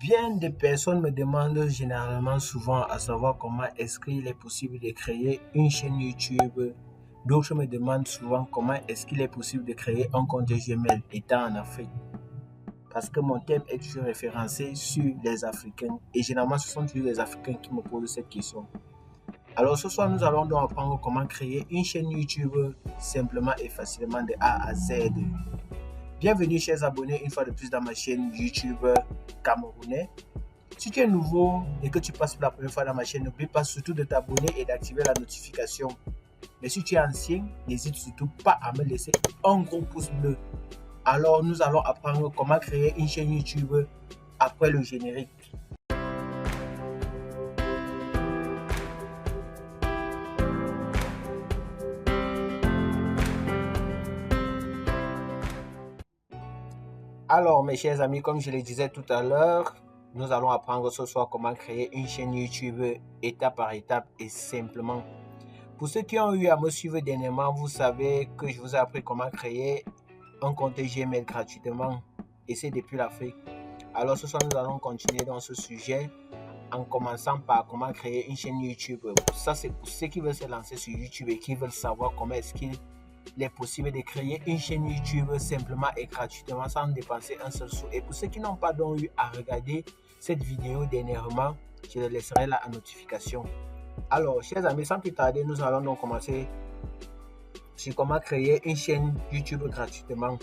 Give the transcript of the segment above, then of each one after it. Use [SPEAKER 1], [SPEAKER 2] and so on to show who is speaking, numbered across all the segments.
[SPEAKER 1] Bien des personnes me demandent généralement souvent à savoir comment est-ce qu'il est possible de créer une chaîne YouTube. D'autres me demandent souvent comment est-ce qu'il est possible de créer un compte Gmail étant en Afrique. Parce que mon thème est toujours référencé sur les Africains. Et généralement, ce sont toujours les Africains qui me posent cette question. Alors ce soir, nous allons donc apprendre comment créer une chaîne YouTube simplement et facilement de A à Z. Bienvenue chers abonnés une fois de plus dans ma chaîne YouTube camerounais. Si tu es nouveau et que tu passes pour la première fois dans ma chaîne, n'oublie pas surtout de t'abonner et d'activer la notification. Mais si tu es ancien, n'hésite surtout pas à me laisser un gros pouce bleu. Alors nous allons apprendre comment créer une chaîne YouTube après le générique. Alors mes chers amis, comme je le disais tout à l'heure, nous allons apprendre ce soir comment créer une chaîne YouTube étape par étape et simplement. Pour ceux qui ont eu à me suivre dernièrement, vous savez que je vous ai appris comment créer un compte Gmail gratuitement et c'est depuis l'Afrique. Alors ce soir, nous allons continuer dans ce sujet en commençant par comment créer une chaîne YouTube. Ça, c'est pour ceux qui veulent se lancer sur YouTube et qui veulent savoir comment est-ce qu'il est possible de créer une chaîne YouTube simplement et gratuitement sans dépenser un seul sou. Et pour ceux qui n'ont pas donc eu à regarder cette vidéo dernièrement, je les laisserai là en notification. Alors, chers amis, sans plus tarder, nous allons donc commencer sur comment créer une chaîne YouTube gratuitement.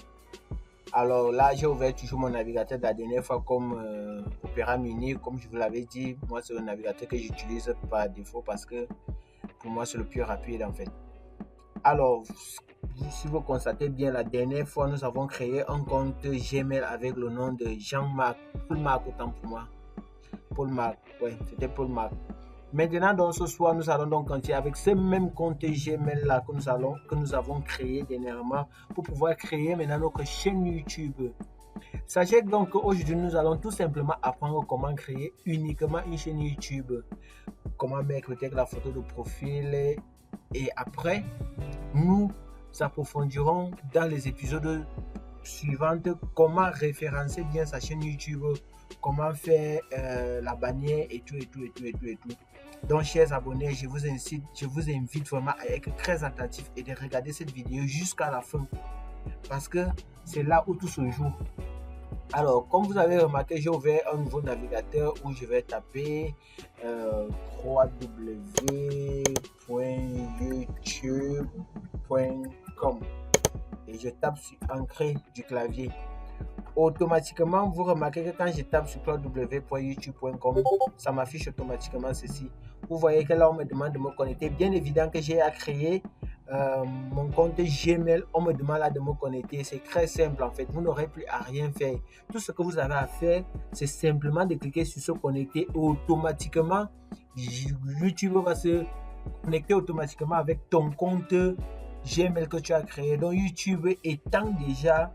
[SPEAKER 1] Alors là, j'ai ouvert toujours mon navigateur de la dernière fois comme Opera Mini, comme je vous l'avais dit. Moi, c'est le navigateur que j'utilise par défaut parce que pour moi, c'est le plus rapide en fait. Alors, si vous constatez bien, la dernière fois, nous avons créé un compte Gmail avec le nom de Jean-Marc, Paul Marc autant pour moi. Paul Marc, ouais, c'était Paul Marc. Maintenant, donc ce soir, nous allons donc continuer avec ce même compte Gmail là que nous avons créé dernièrement pour pouvoir créer maintenant notre chaîne YouTube. Sachez donc qu'aujourd'hui, nous allons tout simplement apprendre comment créer uniquement une chaîne YouTube. Comment mettre peut-être la photo de profil et après, nous approfondirons dans les épisodes suivants comment référencer bien sa chaîne YouTube, comment faire la bannière et tout. Donc, chers abonnés, je vous invite vraiment à être très attentif et de regarder cette vidéo jusqu'à la fin parce que c'est là où tout se joue. Alors, comme vous avez remarqué, j'ai ouvert un nouveau navigateur où je vais taper www.youtube.com et je tape sur Entrée du clavier. Automatiquement, vous remarquez que quand je tape sur www.youtube.com, ça m'affiche automatiquement ceci. Vous voyez que là, on me demande de me connecter. Bien évident que j'ai à créer mon compte Gmail. On me demande là de me connecter. C'est très simple en fait. Vous n'aurez plus à rien faire. Tout ce que vous avez à faire, c'est simplement de cliquer sur se connecter. Automatiquement, YouTube va se connecter automatiquement avec ton compte Gmail que tu as créé. Donc, YouTube étant déjà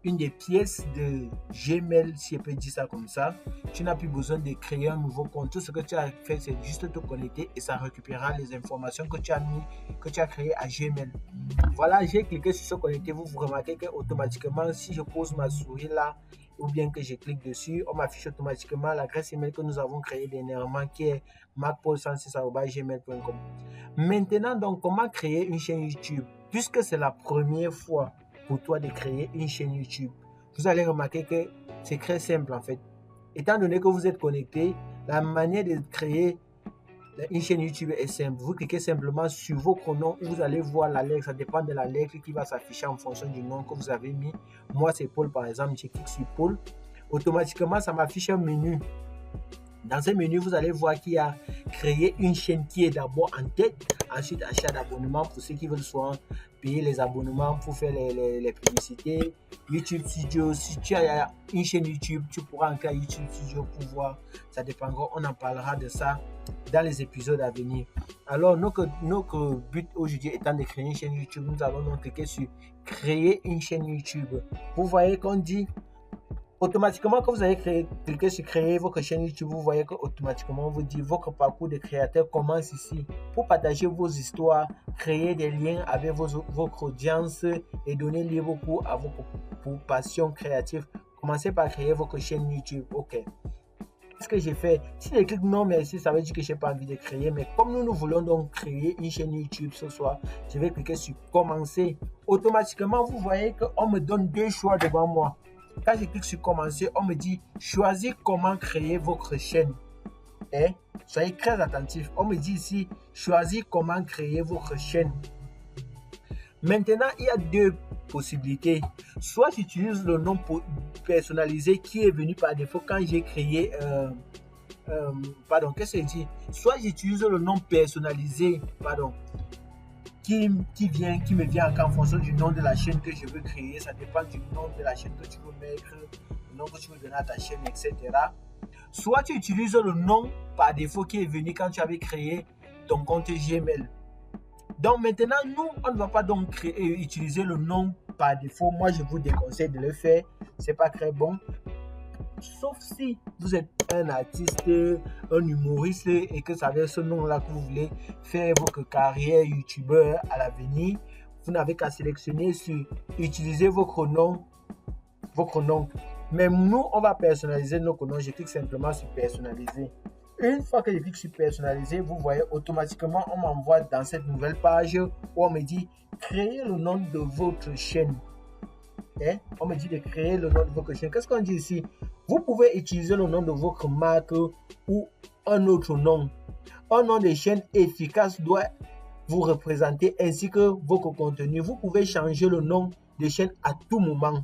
[SPEAKER 1] une des pièces de Gmail, si je peux dire ça comme ça, tu n'as plus besoin de créer un nouveau compte. Tout ce que tu as fait, c'est juste te connecter et ça récupérera les informations que tu as créées à Gmail. Voilà, j'ai cliqué sur se connecter. Vous remarquez que automatiquement, si je pose ma souris là ou bien que je clique dessus, on m'affiche automatiquement l'adresse email que nous avons créée dernièrement qui est macpaul106@gmail.com. Maintenant, donc, comment créer une chaîne YouTube? Puisque c'est la première fois pour toi de créer une chaîne YouTube, vous allez remarquer que c'est très simple en fait. Étant donné que vous êtes connecté, la manière de créer une chaîne YouTube est simple. Vous cliquez simplement sur votre nom et vous allez voir la lettre. Ça dépend de la lettre qui va s'afficher en fonction du nom que vous avez mis. Moi, c'est Paul par exemple. Je clique sur Paul. Automatiquement, ça m'affiche un menu. Dans ce menu, vous allez voir qu'il y a créer une chaîne qui est d'abord en tête. Ensuite, achat d'abonnement pour ceux qui veulent soit payer les abonnements pour faire les publicités. YouTube Studio, si tu as une chaîne YouTube, tu pourras entrer à YouTube Studio pour voir. Ça dépendra, on en parlera de ça dans les épisodes à venir. Alors, notre but aujourd'hui étant de créer une chaîne YouTube, nous allons donc cliquer sur créer une chaîne YouTube. Vous voyez qu'on dit automatiquement, quand vous allez cliquer sur créer votre chaîne YouTube, vous voyez qu'automatiquement, on vous dit votre parcours de créateur commence ici. Pour partager vos histoires, créer des liens avec votre audience et donner libre cours à vos passions créatives. Commencez par créer votre chaîne YouTube. OK. Ce que j'ai fait, si je clique non merci, ça veut dire que je n'ai pas envie de créer. Mais comme nous voulons donc créer une chaîne YouTube ce soir, je vais cliquer sur commencer. Automatiquement, vous voyez qu'on me donne deux choix devant moi. Quand je clique sur commencer, on me dit choisir comment créer votre chaîne. Et soyez très attentifs. On me dit ici choisir comment créer votre chaîne. Maintenant, il y a deux possibilités. Soit j'utilise le nom personnalisé qui est venu par défaut quand j'ai créé qu'est-ce que je dis? Soit j'utilise le nom personnalisé, qui me vient en fonction du nom de la chaîne que je veux créer. Ça dépend du nom de la chaîne que tu veux mettre, le nom que tu veux donner à ta chaîne, etc. Soit tu utilises le nom par défaut qui est venu quand tu avais créé ton compte Gmail. Donc maintenant, nous, on ne va pas donc utiliser le nom par défaut. Moi, je vous déconseille de le faire. C'est pas très bon. Sauf si vous êtes un artiste, un humoriste et que ça avec ce nom-là que vous voulez faire votre carrière youtubeur à l'avenir, vous n'avez qu'à sélectionner sur utiliser votre nom. Mais nous, on va personnaliser notre nom. Je clique simplement sur personnaliser. Une fois que je clique sur personnaliser, vous voyez automatiquement, on m'envoie dans cette nouvelle page où on me dit créer le nom de votre chaîne. On me dit de créer le nom de votre chaîne. Qu'est-ce qu'on dit ici? Vous pouvez utiliser le nom de votre marque ou un autre nom. Un nom de chaîne efficace doit vous représenter ainsi que votre contenu. Vous pouvez changer le nom de chaîne à tout moment.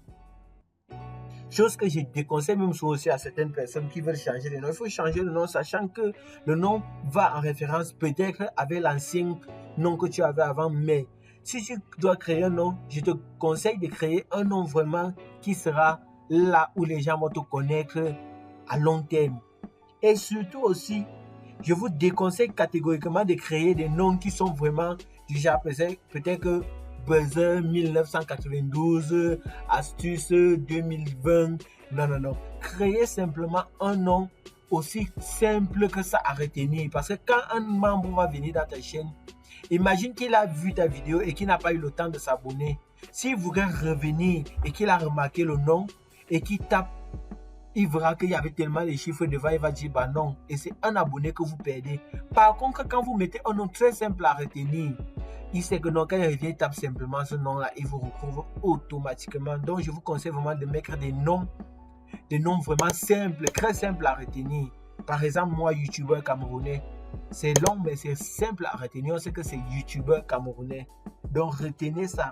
[SPEAKER 1] Chose que je déconseille même aussi à certaines personnes qui veulent changer le nom. Il faut changer le nom sachant que le nom va en référence peut-être avec l'ancien nom que tu avais avant. Mais si tu dois créer un nom, je te conseille de créer un nom vraiment qui sera là où les gens vont te connaître à long terme. Et surtout aussi, je vous déconseille catégoriquement de créer des noms qui sont vraiment du genre peut-être que Buzzer 1992, Astuce 2020. Non. Créez simplement un nom aussi simple que ça à retenir. Parce que quand un membre va venir dans ta chaîne, imagine qu'il a vu ta vidéo et qu'il n'a pas eu le temps de s'abonner. S'il voudrait revenir et qu'il a remarqué le nom et qu'il tape, il verra qu'il y avait tellement de chiffres devant, il va dire bah non. Et c'est un abonné que vous perdez. Par contre, quand vous mettez un nom très simple à retenir, il sait que non, quand il revient, il tape simplement ce nom-là, il vous retrouve automatiquement. Donc, je vous conseille vraiment de mettre des noms vraiment simples, très simples à retenir. Par exemple, moi, youtubeur camerounais, c'est long, mais c'est simple à retenir. On sait que c'est youtubeur camerounais. Donc, retenez ça.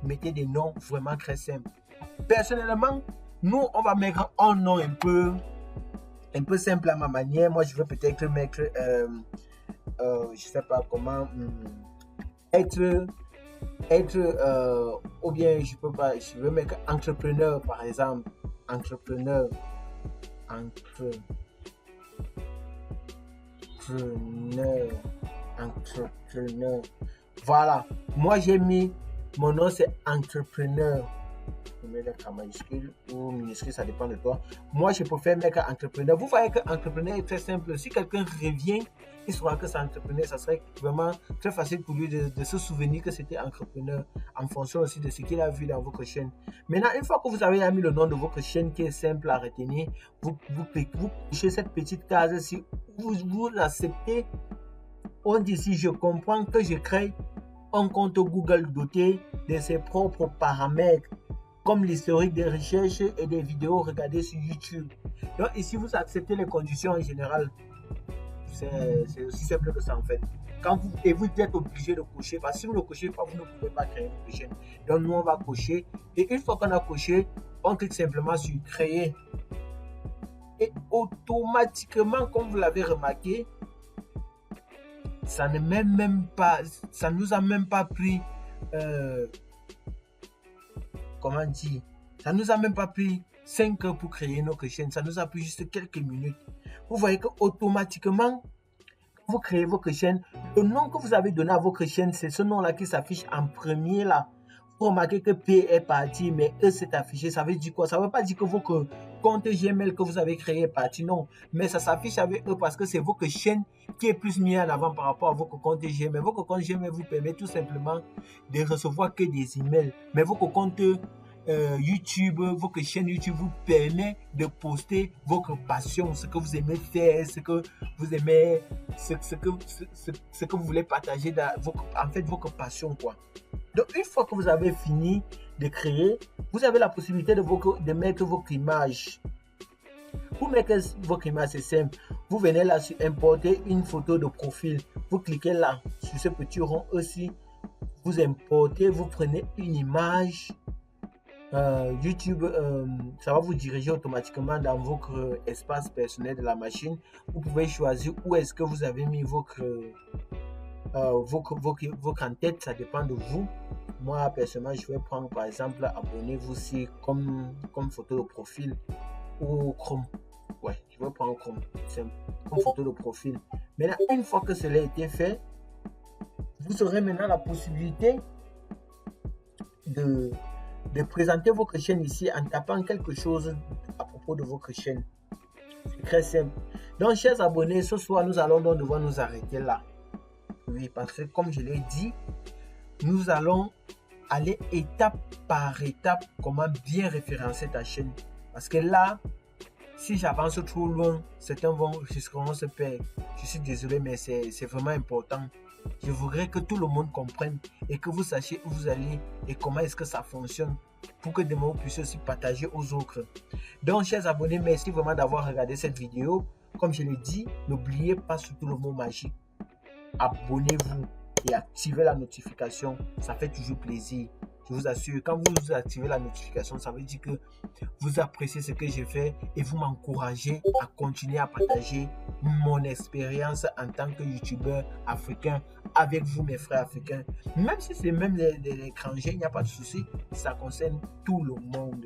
[SPEAKER 1] Mettez des noms vraiment très simples. Personnellement, nous, on va mettre un nom un peu simple à ma manière. Moi, je veux peut-être mettre, je sais pas comment... ou bien je peux pas, je veux mettre entrepreneur par exemple, entrepreneur, voilà, moi j'ai mis, mon nom c'est entrepreneur, je mets en majuscule ou minuscule, ça dépend de toi. Moi je préfère mettre entrepreneur. Vous voyez que entrepreneur est très simple. Si quelqu'un revient, il saura que c'est entrepreneur, ça serait vraiment très facile pour lui de se souvenir que c'était entrepreneur en fonction aussi de ce qu'il a vu dans votre chaîne. Maintenant, une fois que vous avez mis le nom de votre chaîne qui est simple à retenir, vous cochez cette petite case si vous acceptez. On dit ici, je comprends que je crée un compte Google doté de ses propres paramètres, comme l'historique des recherches et des vidéos regardées sur YouTube. Donc ici, vous acceptez les conditions en général. C'est aussi simple que ça en fait. Vous êtes obligé de cocher, parce que si vous ne cochez pas, vous ne pouvez pas créer votre chaîne. Donc nous, on va cocher. Et une fois qu'on a coché, on clique simplement sur créer. Et automatiquement, comme vous l'avez remarqué, ça ne nous a même pas pris, comment dire, ça nous a même pas pris 5 heures pour créer notre chaîne. Ça nous a pris juste quelques minutes. Vous voyez que automatiquement, vous créez votre chaîne. Le nom que vous avez donné à votre chaîne, c'est ce nom-là qui s'affiche en premier là. Vous remarquez que P est parti, mais E s'est affiché. Ça veut dire quoi? Ça ne veut pas dire que votre compte Gmail que vous avez créé est parti, non. Mais ça s'affiche avec E parce que c'est votre chaîne qui est plus mise en avant par rapport à votre compte Gmail. Votre compte Gmail vous permet tout simplement de recevoir que des emails. Mais votre compte YouTube, votre chaîne YouTube vous permet de poster votre passion, ce que vous aimez faire, ce que vous aimez, ce que vous voulez partager dans votre passion, quoi. Donc, une fois que vous avez fini de créer, vous avez la possibilité de mettre votre image. Pour mettre votre image, c'est simple. Vous venez là sur importer une photo de profil. Vous cliquez là sur ce petit rond aussi. Vous importez, vous prenez une image. YouTube, ça va vous diriger automatiquement dans votre espace personnel de la machine. Vous pouvez choisir où est-ce que vous avez mis votre en-tête, ça dépend de vous. Moi, personnellement, je vais prendre par exemple, abonnez-vous si comme photo de profil ou Chrome. Ouais, je vais prendre Chrome, comme photo de profil. Maintenant, une fois que cela a été fait, vous aurez maintenant la possibilité de présenter votre chaîne ici en tapant quelque chose à propos de votre chaîne. C'est très simple. Donc, chers abonnés, ce soir, nous allons donc devoir nous arrêter là. Oui, parce que comme je l'ai dit, nous allons aller étape par étape comment bien référencer ta chaîne. Parce que là, si j'avance trop loin, certains risqueront se perdre. Je suis désolé, mais c'est vraiment important. Je voudrais que tout le monde comprenne et que vous sachiez où vous allez et comment est-ce que ça fonctionne pour que demain vous puissiez aussi partager aux autres. Donc, chers abonnés, merci vraiment d'avoir regardé cette vidéo. Comme je l'ai dit, n'oubliez pas surtout le mot magique. Abonnez-vous et activez la notification. Ça fait toujours plaisir. Je vous assure, quand vous activez la notification, ça veut dire que vous appréciez ce que je fais et vous m'encouragez à continuer à partager mon expérience en tant que youtubeur africain avec vous, mes frères africains. Même si c'est même les étrangers, il n'y a pas de souci. Ça concerne tout le monde.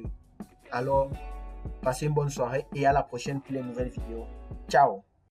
[SPEAKER 1] Alors, passez une bonne soirée et à la prochaine pour les nouvelles vidéos. Ciao!